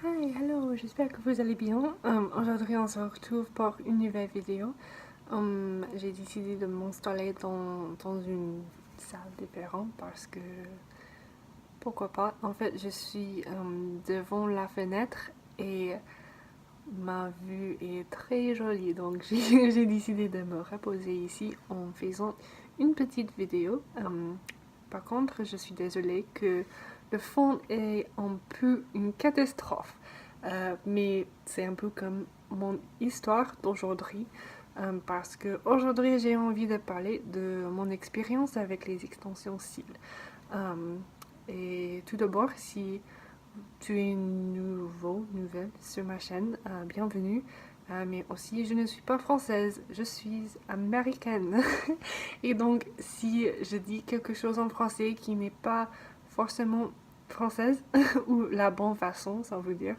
Hi, hello, j'espère que vous allez bien. Aujourd'hui, on se retrouve pour une nouvelle vidéo. J'ai décidé de m'installer dans une salle différente parce que pourquoi pas. En fait, je suis devant la fenêtre et ma vue est très jolie, donc j'ai décidé de me reposer ici en faisant une petite vidéo. Par contre, je suis désolée que le fond est un peu une catastrophe. Mais c'est un peu comme mon histoire d'aujourd'hui, parce que aujourd'hui j'ai envie de parler de mon expérience avec les extensions cils. Et tout d'abord, si tu es nouvelle sur ma chaîne, bienvenue. Mais aussi, je ne suis pas française, je suis américaine. Et donc, si je dis quelque chose en français qui n'est pas forcément française, ou la bonne façon, ça veut dire,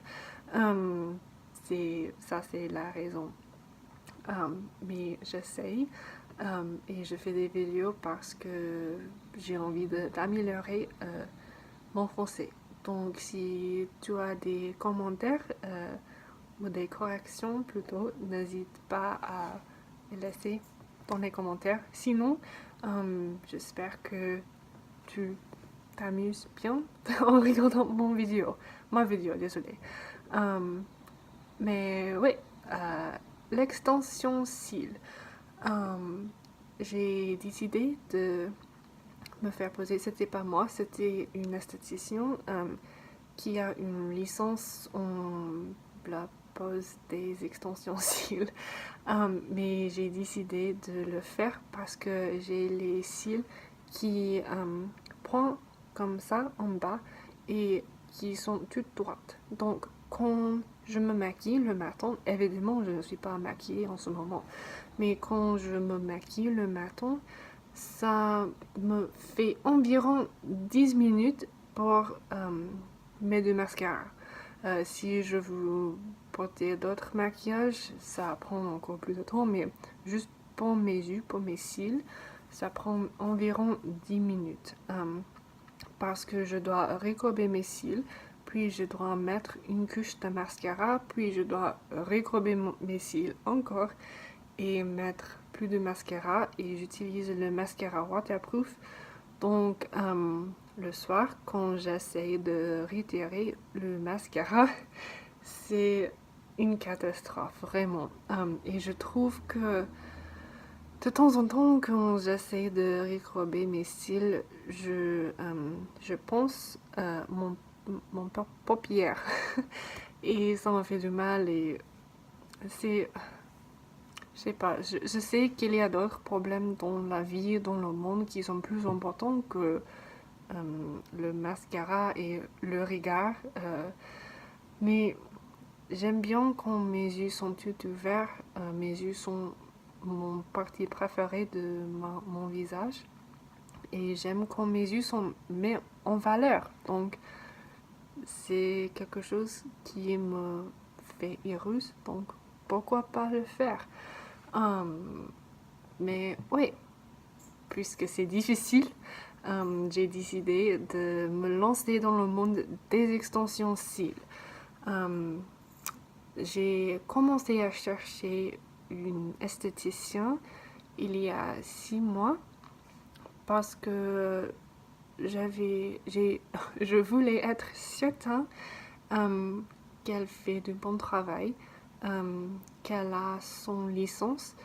c'est la raison. Mais j'essaye et je fais des vidéos parce que j'ai envie d'améliorer mon français. Donc, si tu as des commentaires ou des corrections plutôt, n'hésite pas à les laisser dans les commentaires. Sinon, j'espère que tu t'amuses bien en regardant ma vidéo, désolé. Mais oui, euh, l'extension cils. J'ai décidé de me faire poser, c'était pas moi, c'était une esthéticienne qui a une licence en la pose des extensions cils. Mais j'ai décidé de le faire parce que j'ai les cils qui prennent comme ça en bas et qui sont toutes droites. Donc quand je me maquille le matin, évidemment je ne suis pas maquillée en ce moment, mais quand je me maquille le matin, ça me fait environ 10 minutes pour mes deux mascaras. Si je veux porter d'autres maquillages, ça prend encore plus de temps, mais juste pour mes yeux, pour mes cils, ça prend environ 10 minutes. Parce que je dois recoller mes cils, puis je dois mettre une couche de mascara, puis je dois recoller mes cils encore et mettre plus de mascara, et j'utilise le mascara waterproof. Donc le soir, quand j'essaie de retirer le mascara, c'est une catastrophe, vraiment. Et je trouve que de temps en temps, quand j'essaie de recoller mes cils, je pense mon paupière et ça me fait du mal et c'est je sais pas, je sais qu'il y a d'autres problèmes dans la vie, dans le monde, qui sont plus importants que le mascara et le regard. Mais j'aime bien quand mes yeux sont tout ouverts. Mes yeux sont mon partie préférée de mon visage. Et j'aime quand mes yeux sont mis en valeur. Donc, c'est quelque chose qui me fait heureuse. Donc, pourquoi pas le faire? Mais oui, puisque c'est difficile, j'ai décidé de me lancer dans le monde des extensions cils. J'ai commencé à chercher une esthéticienne il y a 6 mois parce que je voulais être certain qu'elle fait du bon travail, qu'elle a son licence,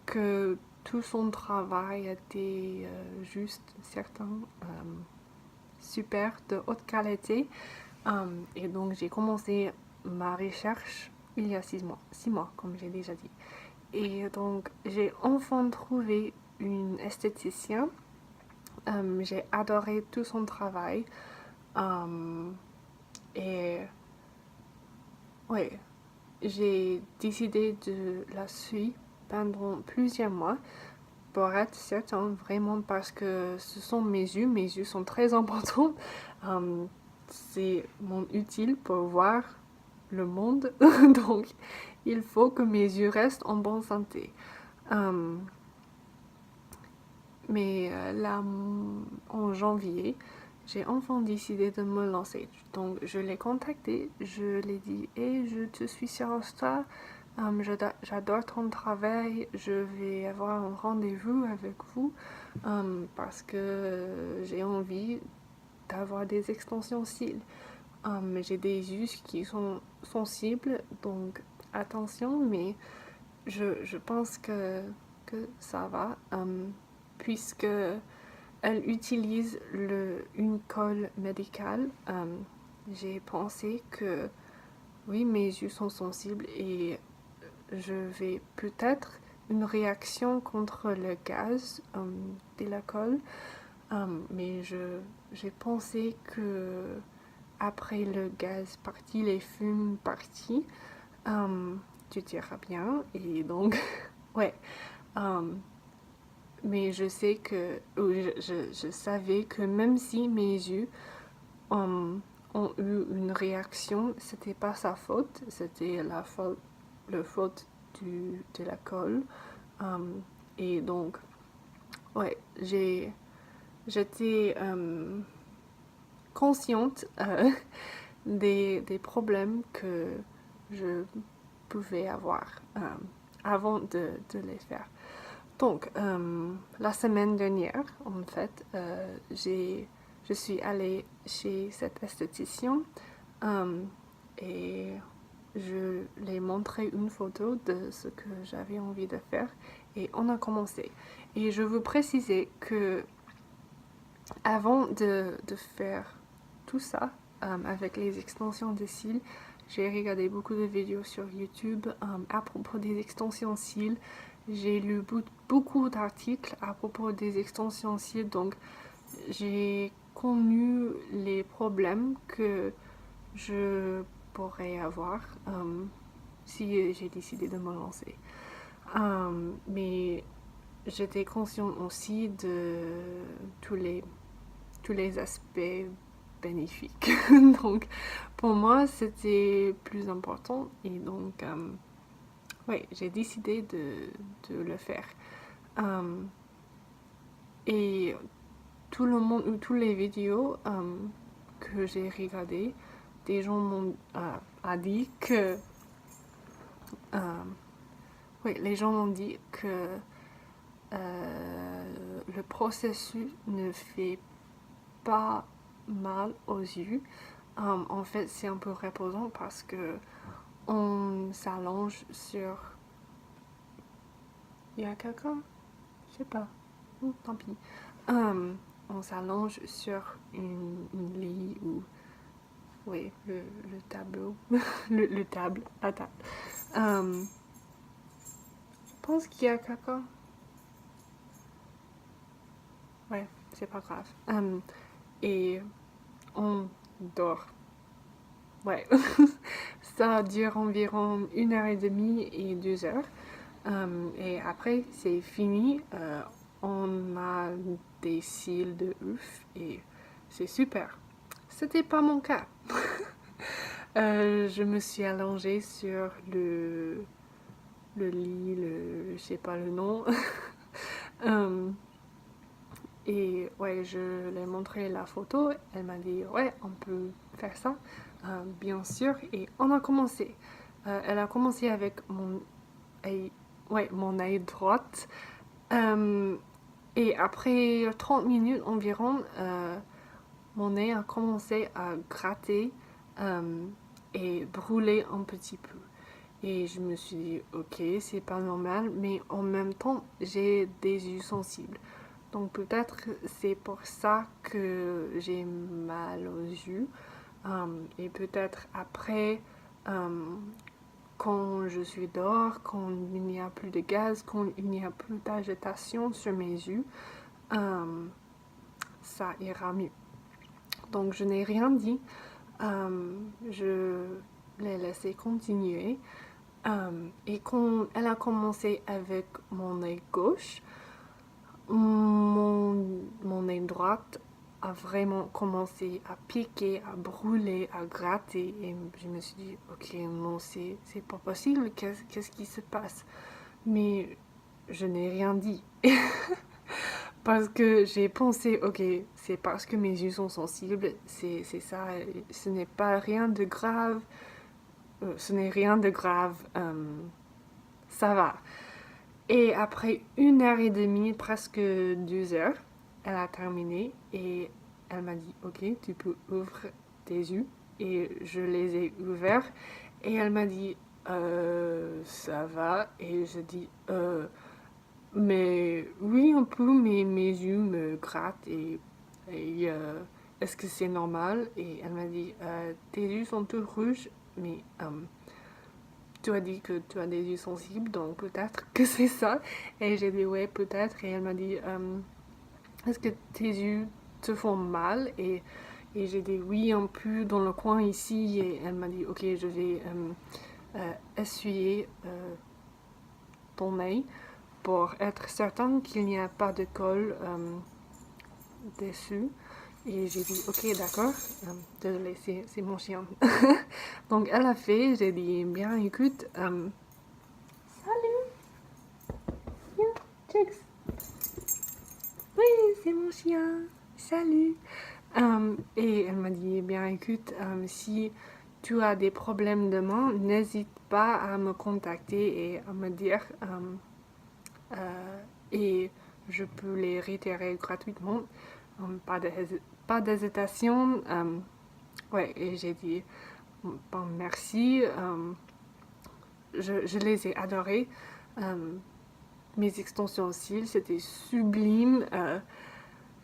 que tout son travail était juste certain, super, de haute qualité. Et donc j'ai commencé ma recherche il y a 6 mois, 6 mois comme j'ai déjà dit. Et donc j'ai enfin trouvé une esthéticienne. J'ai adoré tout son travail. Et oui, j'ai décidé de la suivre pendant plusieurs mois pour être certain, vraiment, parce que ce sont mes yeux sont très importants. C'est mon utile pour voir le monde, donc il faut que mes yeux restent en bonne santé. Mais là, en janvier, j'ai enfin décidé de me lancer. Donc, je l'ai contacté, je l'ai dit, hey, je te suis sur Insta, j'adore ton travail, je vais avoir un rendez-vous avec vous parce que j'ai envie d'avoir des extensions cils. J'ai des yeux qui sont sensibles, donc attention, mais je pense que ça va, puisque elle utilise une colle médicale. J'ai pensé que oui, mes yeux sont sensibles et je vais peut-être une réaction contre le gaz de la colle, mais j'ai pensé que après le gaz parti, les fumes partis, tu diras bien. Et donc, ouais. Mais je sais que, ou je savais que même si mes yeux ont eu une réaction, c'était pas sa faute, c'était la faute de la colle. Et donc, ouais, j'étais consciente des problèmes que je pouvais avoir avant de les faire. Donc, la semaine dernière, en fait, je suis allée chez cet esthéticien et je lui ai montré une photo de ce que j'avais envie de faire et on a commencé. Et je veux préciser que avant de faire tout ça avec les extensions de cils, j'ai regardé beaucoup de vidéos sur YouTube à propos des extensions cils. J'ai lu beaucoup d'articles à propos des extensions cils, donc j'ai connu les problèmes que je pourrais avoir si j'ai décidé de me lancer. Mais j'étais consciente aussi de tous les aspects bénéfiques. Donc, pour moi, c'était plus important. Et donc, ouais, j'ai décidé de le faire. Et tout le monde, ou toutes les vidéos que j'ai regardées, des gens m'ont dit que... oui, les gens m'ont dit que le processus ne fait pas mal aux yeux. En fait, c'est un peu reposant parce que on s'allonge sur... Il y a quelqu'un? Je sais pas. Tant pis. On s'allonge sur une lit ou... Oui, le tableau. le table. La table. Je pense qu'il y a quelqu'un. Ouais, c'est pas grave. Et on dort. Ouais. Ça dure environ 1h30 et 2 heures. Et après, c'est fini. On a des cils de ouf et c'est super. C'était pas mon cas. Je me suis allongée sur le lit, je sais pas le nom. Et ouais, je lui ai montré la photo. Elle m'a dit, ouais, on peut faire ça, bien sûr. Et on a commencé. Elle a commencé avec mon œil droite. Et après 30 minutes environ, mon œil a commencé à gratter et brûler un petit peu. Et je me suis dit, ok, c'est pas normal, mais en même temps, j'ai des yeux sensibles. Donc peut-être c'est pour ça que j'ai mal aux yeux. Et peut-être après, quand je suis dehors, quand il n'y a plus de gaz, quand il n'y a plus d'agitation sur mes yeux, ça ira mieux. Donc je n'ai rien dit. Je l'ai laissé continuer. Et quand elle a commencé avec mon œil gauche, mon œil droite a vraiment commencé à piquer, à brûler, à gratter. Et je me suis dit, ok, non, c'est pas possible, qu'est-ce qui se passe? Mais je n'ai rien dit. Parce que j'ai pensé, ok, c'est parce que mes yeux sont sensibles, c'est ça, ce n'est pas rien de grave, ce n'est rien de grave, ça va. Et après 1 heure et demie, presque 2 heures, elle a terminé et elle m'a dit, ok, tu peux ouvrir tes yeux. Et je les ai ouverts et elle m'a dit, ça va. Et je dis, mais oui, un peu, mais mes yeux me grattent et est-ce que c'est normal? Et elle m'a dit, tes yeux sont tout rouges, mais tu as dit que tu as des yeux sensibles, donc peut-être que c'est ça. Et j'ai dit, ouais, peut-être. Et elle m'a dit, est-ce que tes yeux te font mal? Et j'ai dit, oui, un peu dans le coin ici. Et elle m'a dit, ok, je vais essuyer ton œil pour être certain qu'il n'y a pas de colle dessus. Et j'ai dit, ok, d'accord. Désolée, c'est mon chien. Donc, elle a fait. J'ai dit, bien, écoute, salut, viens, Chicks. Oui, c'est mon chien. Salut. Et elle m'a dit, bien, écoute, si tu as des problèmes demain, n'hésite pas à me contacter et à me dire. Et je peux les réitérer gratuitement. Pas d'hésitation. Ouais, et j'ai dit, bon, merci. Je les ai adorés. Mes extensions cils, c'était sublime.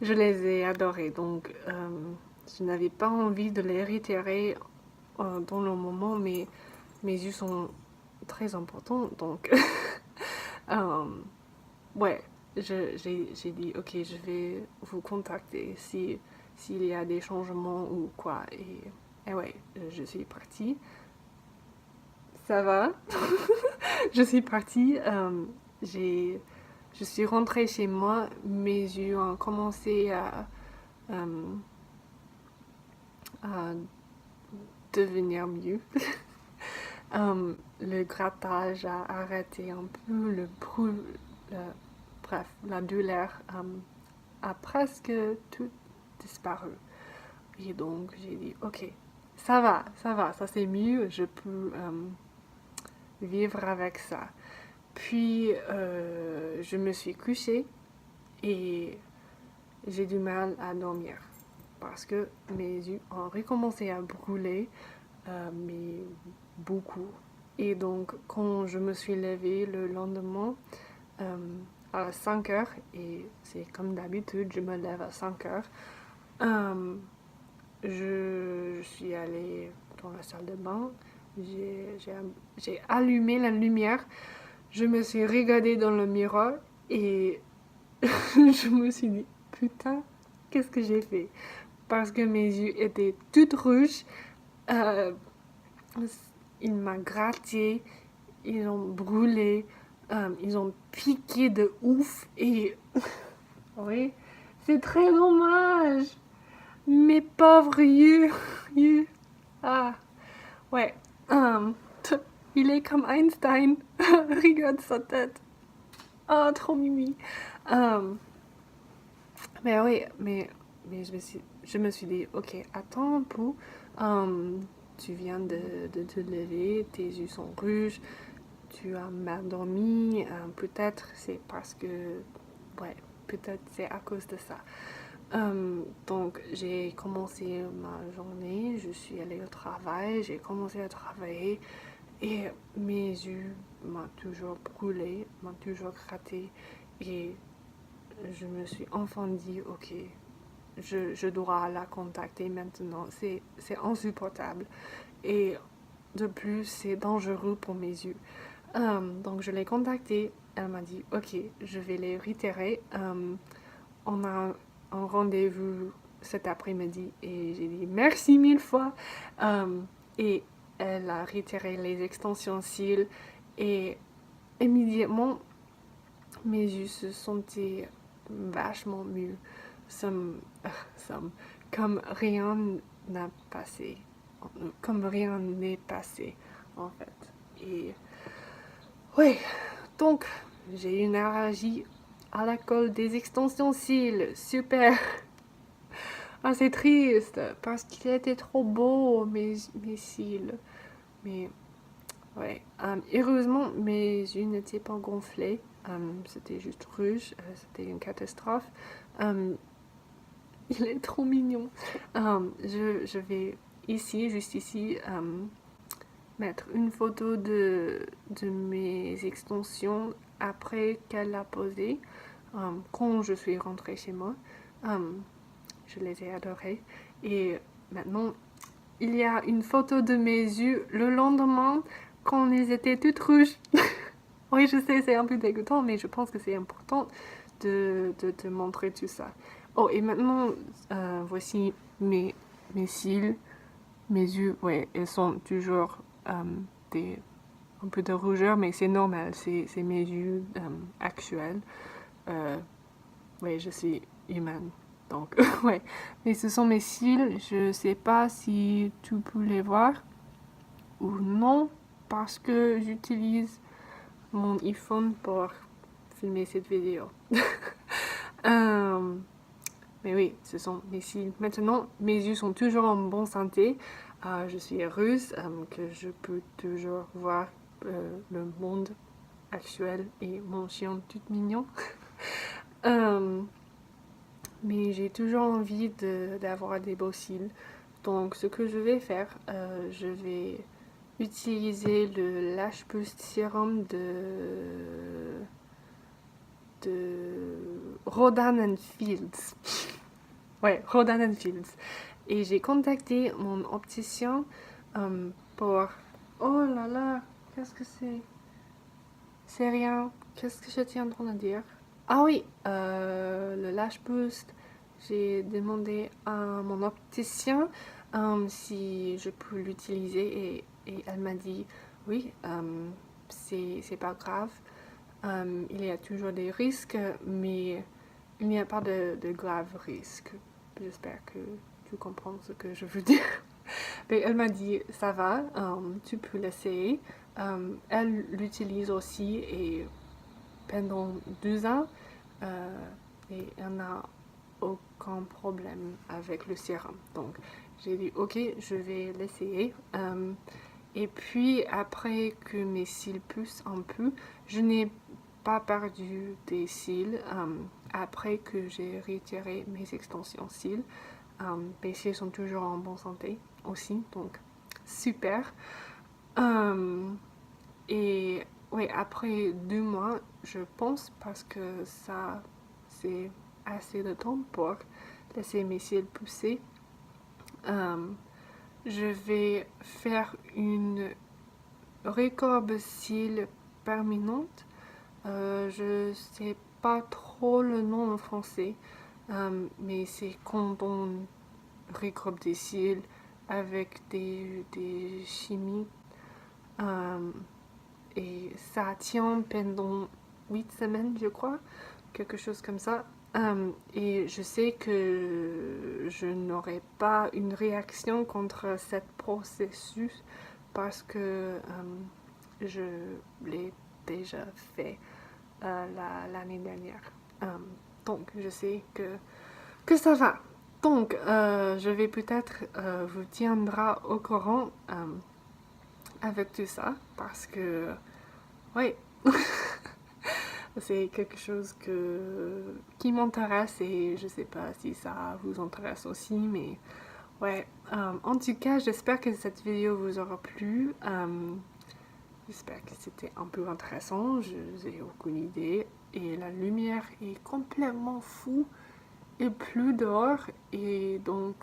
Je les ai adorés. Donc, je n'avais pas envie de les réitérer dans le moment, mais mes yeux sont très importants. Donc, ouais, j'ai dit, ok, je vais vous contacter s'il y a des changements ou quoi. Et ouais, je suis partie. Ça va? Je suis partie. Je suis rentrée chez moi. Mes yeux ont commencé euh, à devenir mieux. Le grattage a arrêté un peu, le brûle, bref, la douleur a presque tout disparu. Et donc j'ai dit, ok, ça va, ça c'est mieux, je peux vivre avec ça. Puis je me suis couchée et j'ai du mal à dormir parce que mes yeux ont recommencé à brûler, mais beaucoup. Et donc quand je me suis levée le lendemain, à 5 heures, et c'est comme d'habitude, je me lève à 5 heures, je suis allée dans la salle de bain, j'ai allumé la lumière, je me suis regardée dans le miroir et je me suis dit, putain, qu'est-ce que j'ai fait? Parce que mes yeux étaient toutes rouges, euh, il m'a gratté, ils ont brûlé, ils ont piqué de ouf et oui, c'est très dommage. Mes pauvres yeux, yeux. Ah, ouais. Il est comme Einstein. Regarde sa tête. Ah, trop mimi. Mais oui, mais je me suis dit, ok, attends un peu. Tu viens de te lever, tes yeux sont rouges, tu as mal dormi, peut-être c'est parce que, ouais, peut-être c'est à cause de ça. Donc j'ai commencé ma journée, je suis allée au travail, j'ai commencé à travailler et mes yeux m'ont toujours brûlé, m'ont toujours gratté et je me suis enfin dit, ok, je dois la contacter maintenant, c'est insupportable et de plus c'est dangereux pour mes yeux. Donc je l'ai contactée, elle m'a dit, ok, je vais les retirer. On a un rendez-vous cet après-midi et j'ai dit merci mille fois. Et elle a retiré les extensions cils et immédiatement mes yeux se sentaient vachement mieux. Some, some, comme rien n'a passé. Comme rien n'est passé en fait. Et oui, donc j'ai une allergie à l'école des extensions cils. Super. Ah, c'est triste parce qu'il était trop beau, mes cils. Mais ouais, heureusement, mes yeux n'étaient pas gonflés. C'était juste rouge. C'était une catastrophe. Il est trop mignon. Je vais ici, juste ici, mettre une photo de mes extensions après qu'elle a posé, quand je suis rentrée chez moi. Je les ai adorées. Et maintenant, il y a une photo de mes yeux le lendemain quand ils étaient toutes rouges. Oui, je sais, c'est un peu dégoûtant, mais je pense que c'est important de te montrer tout ça. Oh, et maintenant, voici mes cils, mes yeux. Ouais, ils sont toujours un peu de rougeur, mais c'est normal, c'est mes yeux actuels. Ouais, je suis humaine, donc ouais. Mais ce sont mes cils, je sais pas si tu peux les voir ou non, parce que j'utilise mon iPhone pour filmer cette vidéo. Mais oui, ce sont mes cils. Maintenant, mes yeux sont toujours en bonne santé. Je suis heureuse que je peux toujours voir le monde actuel et mon chien tout mignon. Mais j'ai toujours envie d'avoir des beaux cils. Donc, ce que je vais faire, je vais utiliser le Lash Boost Serum de Rodan Fields. Ouais, Rodan Fields. Et j'ai contacté mon opticien pour... Oh là là, qu'est-ce que c'est? C'est rien. Qu'est-ce que j'étais en train de dire? Ah oui, le Lash Boost. J'ai demandé à mon opticien si je peux l'utiliser et elle m'a dit oui, c'est pas grave. Il y a toujours des risques, mais il n'y a pas de graves risques. J'espère que tu comprends ce que je veux dire. Mais elle m'a dit ça va, tu peux l'essayer. Elle l'utilise aussi et pendant 2 ans et elle n'a aucun problème avec le sérum. Donc j'ai dit ok, je vais l'essayer. Et puis après que mes cils poussent un peu, je n'ai pas perdu des cils après que j'ai retiré mes extensions cils. Mes cils sont toujours en bonne santé aussi, donc super. Et oui, après 2 mois, je pense, parce que ça, c'est assez de temps pour laisser mes cils pousser, je vais faire une récorbe cils permanente. Je sais pas trop le nom en français, mais c'est quand on récorbe des cils avec des chimies. Et ça tient pendant 8 semaines, je crois, quelque chose comme ça. Et je sais que je n'aurai pas une réaction contre ce processus parce que je l'ai déjà fait l'année dernière. Donc, je sais que ça va. Donc, je vais peut-être vous tiendra au courant avec tout ça parce que, oui, c'est quelque chose qui m'intéresse et je sais pas si ça vous intéresse aussi, mais ouais. En tout cas, j'espère que cette vidéo vous aura plu. J'espère que c'était un peu intéressant, je n'ai aucune idée. Et la lumière est complètement fou et plus dehors. Et donc,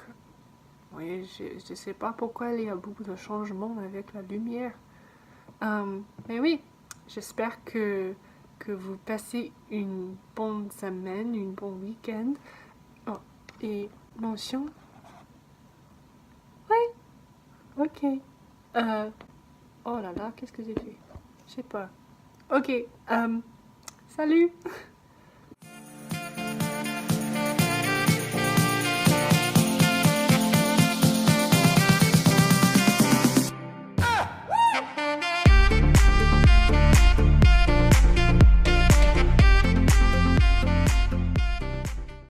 oui, je sais pas pourquoi il y a beaucoup de changements avec la lumière. Mais oui, j'espère que vous passez une bonne semaine, une bon week-end. Oh, et mon chien? Oui, ok. Oh là là, qu'est-ce que j'ai fait? Je sais pas. Ok, salut!